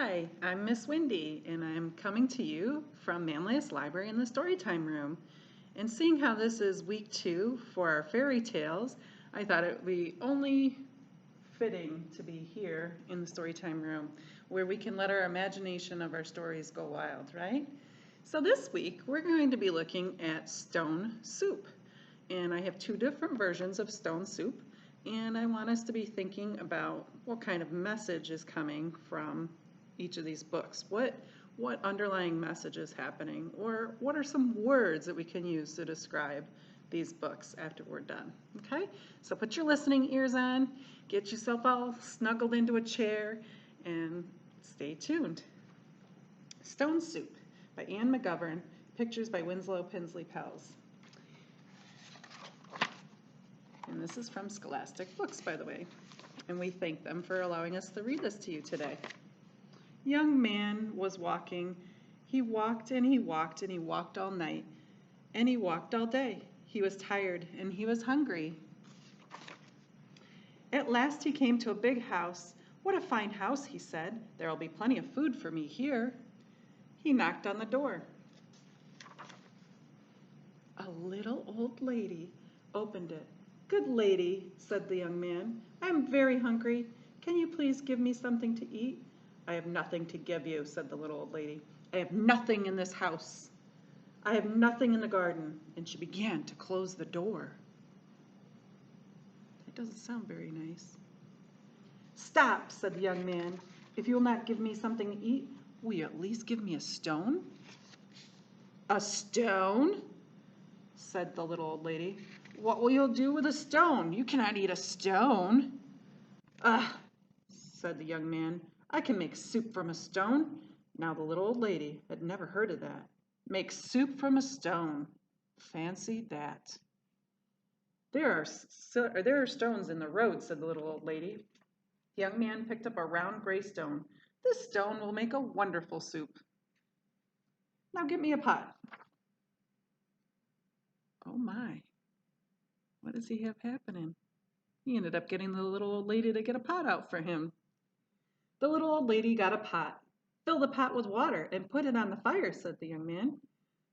Hi, I'm Miss Wendy, and I'm coming to you from Manlius Library in the Storytime Room. And seeing how this is week 2 for our fairy tales, I thought it would be only fitting to be here in the Storytime Room, where we can let our imagination of our stories go wild, right? So this week, we're going to be looking at stone soup. And I have 2 different versions of stone soup, and I want us to be thinking about what kind of message is coming from each of these books. What underlying message is happening, or what are some words that we can use to describe these books after we're done? Okay, so put your listening ears on, get yourself all snuggled into a chair, and stay tuned. Stone Soup by Anne McGovern, pictures by Winslow Pinsley Pels. And this is from Scholastic Books, by the way, and we thank them for allowing us to read this to you today. Young man was walking. He walked and he walked and he walked all night, and he walked all day. He was tired and he was hungry. At last he came to a big house. "What a fine house," he said. "There'll be plenty of food for me here." He knocked on the door. A little old lady opened it. "Good lady," said the young man, "I am very hungry. Can you please give me something to eat?" "I have nothing to give you," said the little old lady. "I have nothing in this house. I have nothing in the garden." And she began to close the door. That doesn't sound very nice. "Stop," said the young man. "If you will not give me something to eat, will you at least give me a stone?" "A stone?" said the little old lady. "What will you do with a stone? You cannot eat a stone." "Ah," said the young man, "I can make soup from a stone." Now the little old lady had never heard of that. Make soup from a stone. Fancy that. There are stones in the road," said the little old lady. The young man picked up a round gray stone. "This stone will make a wonderful soup. Now get me a pot." Oh my, what does he have happening? He ended up getting the little old lady to get a pot out for him. The little old lady got a pot. "Fill the pot with water and put it on the fire," said the young man.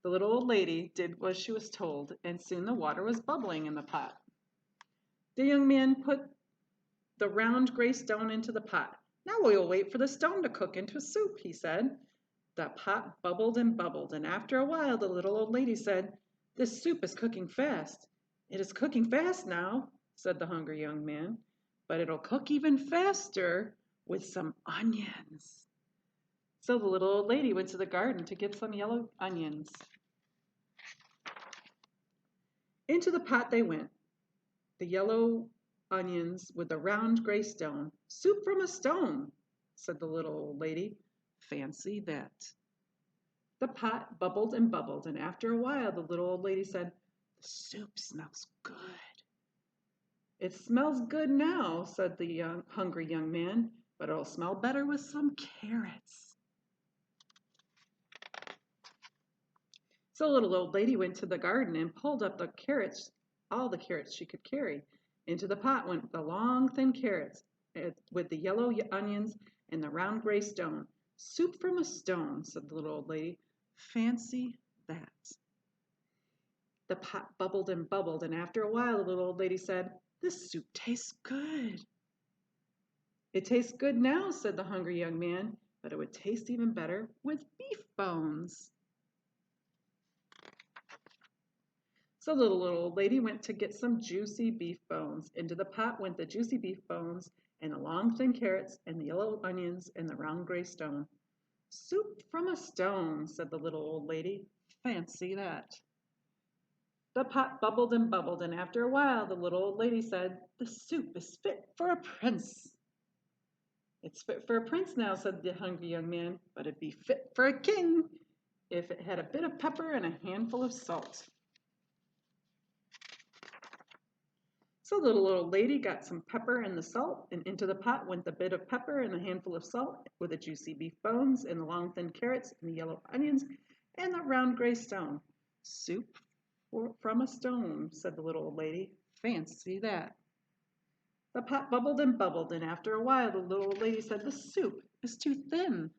The little old lady did what she was told, and soon the water was bubbling in the pot. The young man put the round gray stone into the pot. "Now we will wait for the stone to cook into a soup," he said. The pot bubbled, and after a while the little old lady said, "This soup is cooking fast." "It is cooking fast now," said the hungry young man, "but it'll cook even faster with some onions." So the little old lady went to the garden to get some yellow onions. Into the pot they went, the yellow onions with the round gray stone. "Soup from a stone," said the little old lady. Fancy that. The pot bubbled, and after a while the little old lady said, "The soup smells good." "It smells good now," said the hungry young man, "but it'll smell better with some carrots." So the little old lady went to the garden and pulled up the carrots, all the carrots she could carry. Into the pot went the long, thin carrots with the yellow onions and the round gray stone. "Soup from a stone," said the little old lady. Fancy that. The pot bubbled, and after a while the little old lady said, "This soup tastes good." "It tastes good now," said the hungry young man, "but it would taste even better with beef bones." So the little old lady went to get some juicy beef bones. Into the pot went the juicy beef bones and the long thin carrots and the yellow onions and the round gray stone. "Soup from a stone," said the little old lady. Fancy that. The pot bubbled, and after a while the little old lady said, "The soup is fit for a prince." "It's fit for a prince now," said the hungry young man, "but it'd be fit for a king if it had a bit of pepper and a handful of salt." So the little old lady got some pepper and the salt, and into the pot went the bit of pepper and a handful of salt with the juicy beef bones and the long thin carrots and the yellow onions and the round gray stone. "Soup from a stone," said the little old lady. Fancy that. The pot bubbled, and after a while the little old lady said, "The soup is too thin.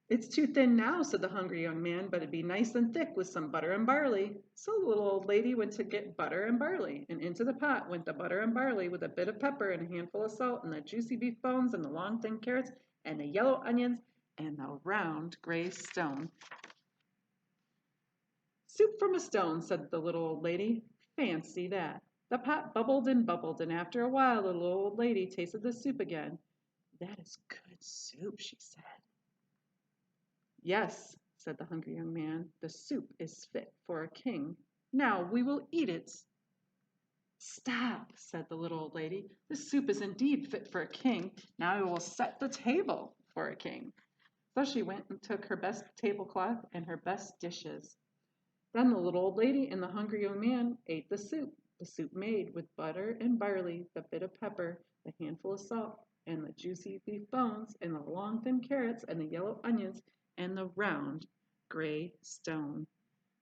It's too thin now, said the hungry young man, but it'd be nice and thick with some butter and barley. So the little old lady went to get butter and barley, and into the pot went the butter and barley with a bit of pepper and a handful of salt and the juicy beef bones and the long thin carrots and the yellow onions and the round gray stone. Soup from a stone, said the little old lady. Fancy that. The pot bubbled, and after a while the little old lady tasted the soup again. That is good soup, she said. Yes, said the hungry young man, the soup is fit for a king. Now we will eat it. Stop, said the little old lady. This soup is indeed fit for a king. Now I will set the table for a king. So she went and took her best tablecloth and her best dishes. Then the little old lady and the hungry young man ate the soup made with butter and barley, the bit of pepper, the handful of salt, and the juicy beef bones, and the long thin carrots, and the yellow onions, and the round gray stone.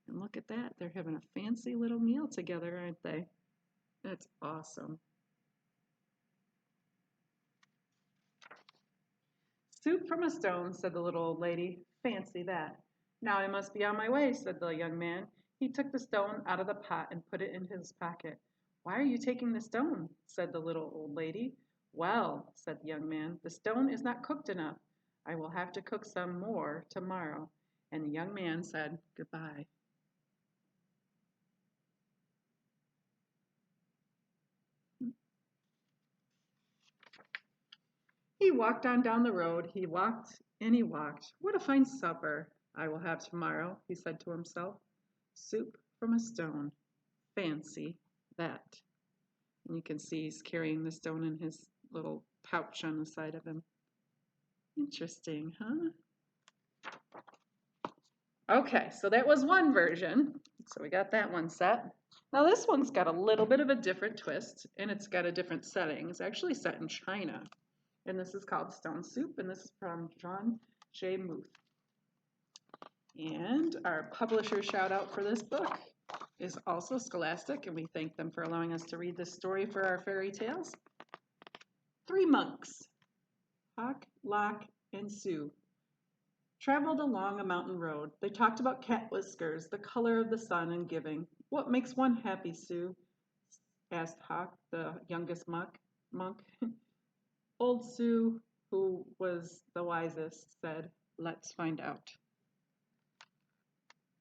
And look at that, they're having a fancy little meal together, aren't they? That's awesome. Soup from a stone, said the little old lady. Fancy that. Now I must be on my way, said the young man. He took the stone out of the pot and put it in his pocket. Why are you taking the stone? Said the little old lady. Well, said the young man, the stone is not cooked enough. I will have to cook some more tomorrow. And the young man said goodbye. He walked on down the road. He walked and he walked. What a fine supper I will have tomorrow, he said to himself. Soup from a stone. Fancy that. And you can see he's carrying the stone in his little pouch on the side of him. Interesting, huh? Okay, so that was one version. So we got that one set. Now this one's got a little bit of a different twist, and it's got a different setting. It's actually set in China. And this is called Stone Soup, and this is from John J. Muth. And our publisher shout out for this book is also Scholastic, and we thank them for allowing us to read this story for our fairy tales. 3 monks, Hawk, Lock, and Sue, traveled along a mountain road. They talked about cat whiskers, the color of the sun, and giving. What makes one happy, Sue? Asked Hawk, the youngest monk. Old Sue, who was the wisest, said, let's find out.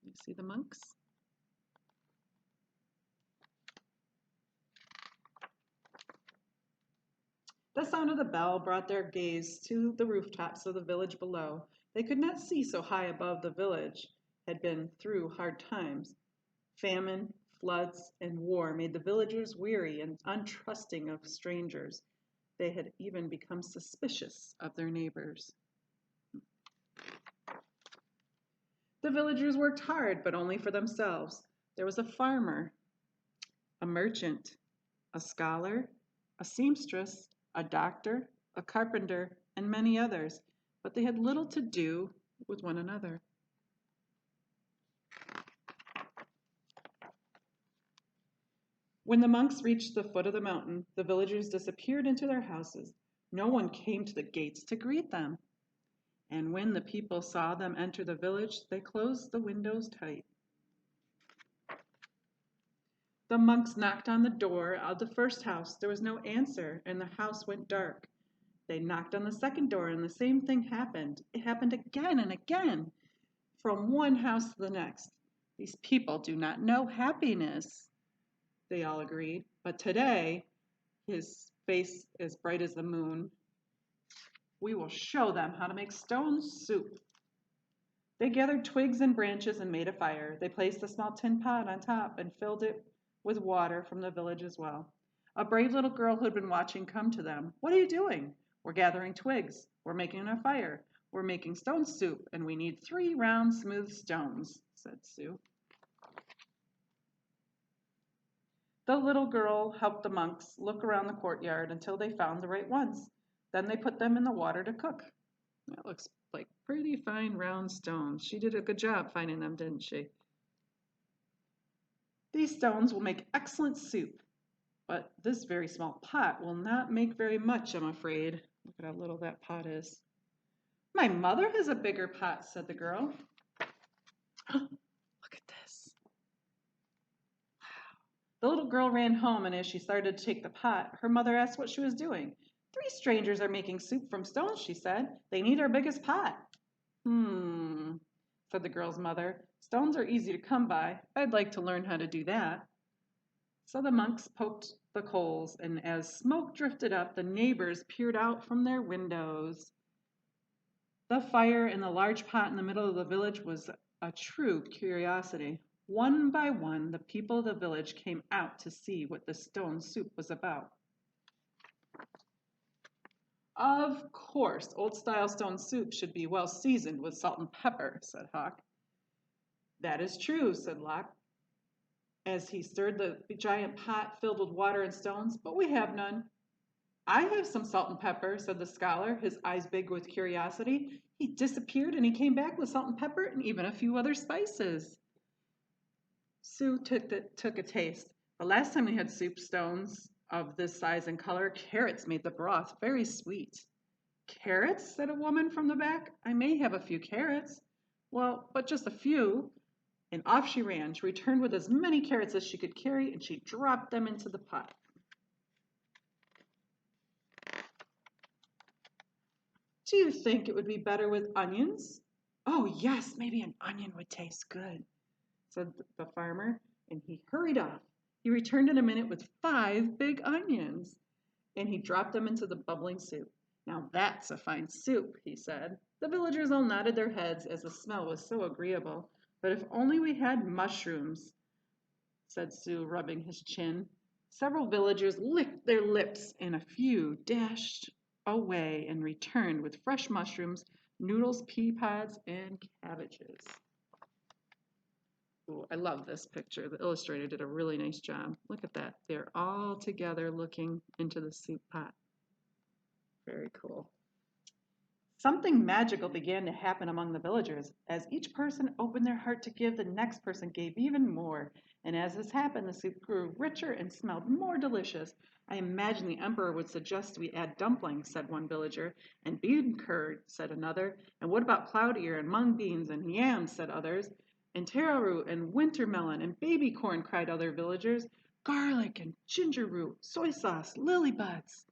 You see the monks? The sound of the bell brought their gaze to the rooftops of the village below. They could not see so high above. The village had been through hard times. Famine, floods, and war made the villagers weary and untrusting of strangers. They had even become suspicious of their neighbors. The villagers worked hard, but only for themselves. There was a farmer, a merchant, a scholar, a seamstress, a doctor, a carpenter, and many others, but they had little to do with one another. When the monks reached the foot of the mountain, the villagers disappeared into their houses. No one came to the gates to greet them. And when the people saw them enter the village, they closed the windows tight. The monks knocked on the door of the first house. There was no answer, and the house went dark. They knocked on the second door, and the same thing happened. It happened again and again, from one house to the next. These people do not know happiness, they all agreed. But today, his face as bright as the moon, we will show them how to make stone soup. They gathered twigs and branches and made a fire. They placed a small tin pot on top and filled it with water from the village as well. A brave little girl who had been watching come to them. What are you doing? We're gathering twigs. We're making a fire. We're making stone soup, and we need 3 round, smooth stones, said Sue. The little girl helped the monks look around the courtyard until they found the right ones. Then they put them in the water to cook. That looks like pretty fine round stones. She did a good job finding them, didn't she? These stones will make excellent soup, but this very small pot will not make very much, I'm afraid. Look at how little that pot is. My mother has a bigger pot, said the girl. Look at this. The little girl ran home, and as she started to take the pot, her mother asked what she was doing. 3 strangers are making soup from stones, she said. They need our biggest pot. Said the girl's mother. Stones are easy to come by. I'd like to learn how to do that. So the monks poked the coals, and as smoke drifted up, the neighbors peered out from their windows. The fire in the large pot in the middle of the village was a true curiosity. One by one, the people of the village came out to see what the stone soup was about. Of course, old-style stone soup should be well seasoned with salt and pepper, said Hawk. That is true, said Locke, as he stirred the giant pot filled with water and stones, but we have none. I have some salt and pepper, said the scholar, his eyes big with curiosity. He disappeared and he came back with salt and pepper and even a few other spices. Sue took a taste. The last time we had soup stones of this size and color, carrots made the broth very sweet. Carrots? Said a woman from the back. I may have a few carrots. Well, but just a few. And off she ran. She returned with as many carrots as she could carry, and she dropped them into the pot. Do you think it would be better with onions? Oh, yes, maybe an onion would taste good, said the farmer, and he hurried off. He returned in a minute with 5 big onions, and he dropped them into the bubbling soup. Now that's a fine soup, he said. The villagers all nodded their heads as the smell was so agreeable. But if only we had mushrooms, said Sue, rubbing his chin. Several villagers licked their lips, and a few dashed away and returned with fresh mushrooms, noodles, pea pods, and cabbages. Ooh, I love this picture. The illustrator did a really nice job. Look at that. They're all together looking into the soup pot. Very cool. Something magical began to happen among the villagers. As each person opened their heart to give, the next person gave even more. And as this happened, the soup grew richer and smelled more delicious. I imagine the emperor would suggest we add dumplings, said one villager. And bean curd, said another. And what about cloud ear and mung beans and yams, said others. And taro root and winter melon and baby corn, cried other villagers. Garlic and ginger root, soy sauce, lily buds.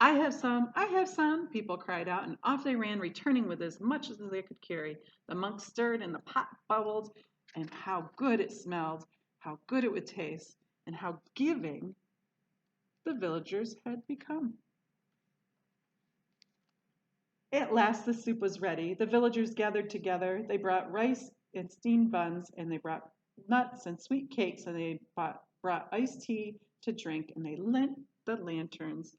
I have some, people cried out, and off they ran, returning with as much as they could carry. The monks stirred, and the pot bubbled, and how good it smelled, how good it would taste, and how giving the villagers had become. At last the soup was ready. The villagers gathered together. They brought rice and steamed buns, and they brought nuts and sweet cakes, and they brought iced tea to drink, and they lit the lanterns.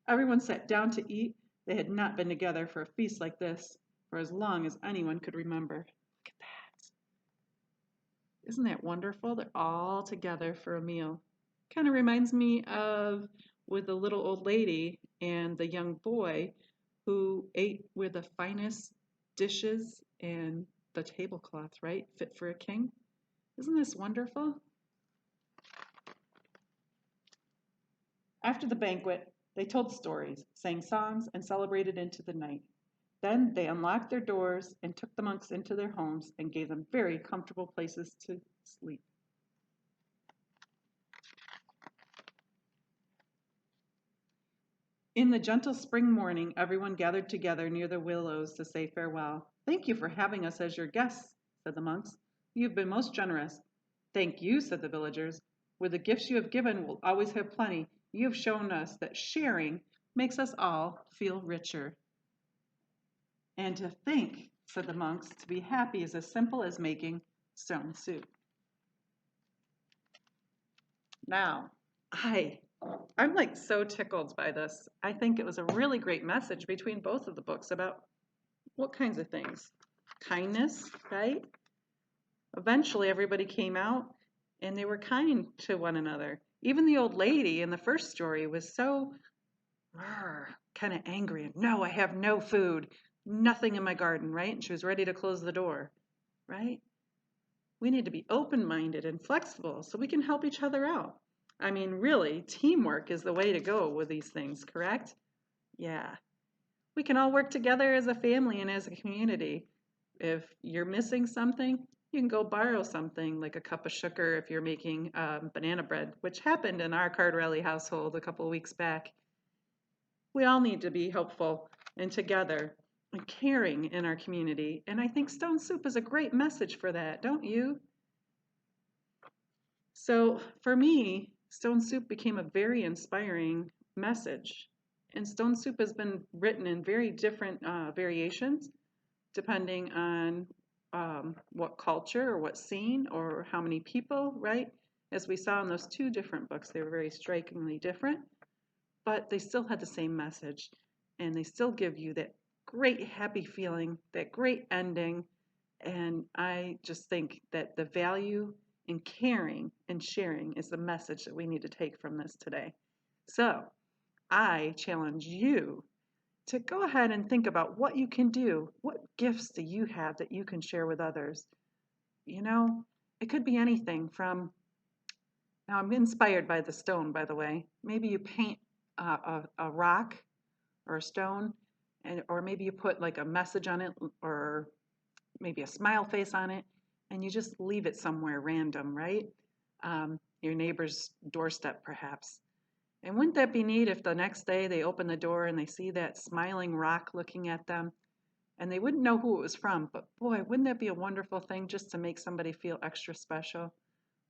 Everyone sat down to eat. They had not been together for a feast like this for as long as anyone could remember. Look at that. Isn't that wonderful? They're all together for a meal. Kind of reminds me of with the little old lady and the young boy who ate with the finest dishes and the tablecloth, right? Fit for a king. Isn't this wonderful? After the banquet, they told stories, sang songs, and celebrated into the night. Then they unlocked their doors and took the monks into their homes and gave them very comfortable places to sleep. In the gentle spring morning, everyone gathered together near the willows to say farewell. Thank you for having us as your guests, said the monks. You have been most generous. Thank you, said the villagers. With the gifts you have given, we'll always have plenty. You have shown us that sharing makes us all feel richer. And to think, said the monks, to be happy is as simple as making stone soup. Now, I'm like so tickled by this. I think it was a really great message between both of the books about what kinds of things? Kindness, right? Eventually everybody came out and they were kind to one another. Even the old lady in the first story was so kind of angry. No, I have no food, nothing in my garden, right? And she was ready to close the door, right? We need to be open-minded and flexible so we can help each other out. I mean, really, teamwork is the way to go with these things, correct? Yeah. We can all work together as a family and as a community. If you're missing something, you can go borrow something like a cup of sugar if you're making banana bread, which happened in our Cardarelli household a couple of weeks back. We all need to be helpful and together and caring in our community. And I think Stone Soup is a great message for that, don't you? So for me, Stone Soup became a very inspiring message. And Stone Soup has been written in very different variations depending on what culture or what scene or how many people, right? As we saw in those two different books, they were very strikingly different, but they still had the same message. And they still give you that great happy feeling, that great ending. And I just think that the value in caring and sharing is the message that we need to take from this today. So I challenge you to go ahead and think about what you can do. What gifts do you have that you can share with others? You know, it could be anything from, now I'm inspired by the stone, by the way. Maybe you paint a rock or a stone, or maybe you put like a message on it, or maybe a smile face on it, and you just leave it somewhere random, right? Your neighbor's doorstep, perhaps. And wouldn't that be neat if the next day they open the door and they see that smiling rock looking at them? And they wouldn't know who it was from, but boy, wouldn't that be a wonderful thing just to make somebody feel extra special?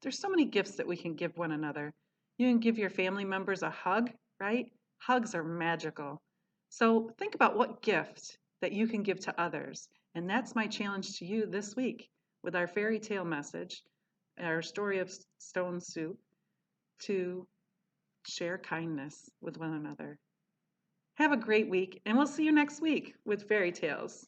There's so many gifts that we can give one another. You can give your family members a hug, right? Hugs are magical. So think about what gift that you can give to others. And that's my challenge to you this week with our fairy tale message, our story of Stone Soup, to share kindness with one another. Have a great week, and we'll see you next week with fairy tales.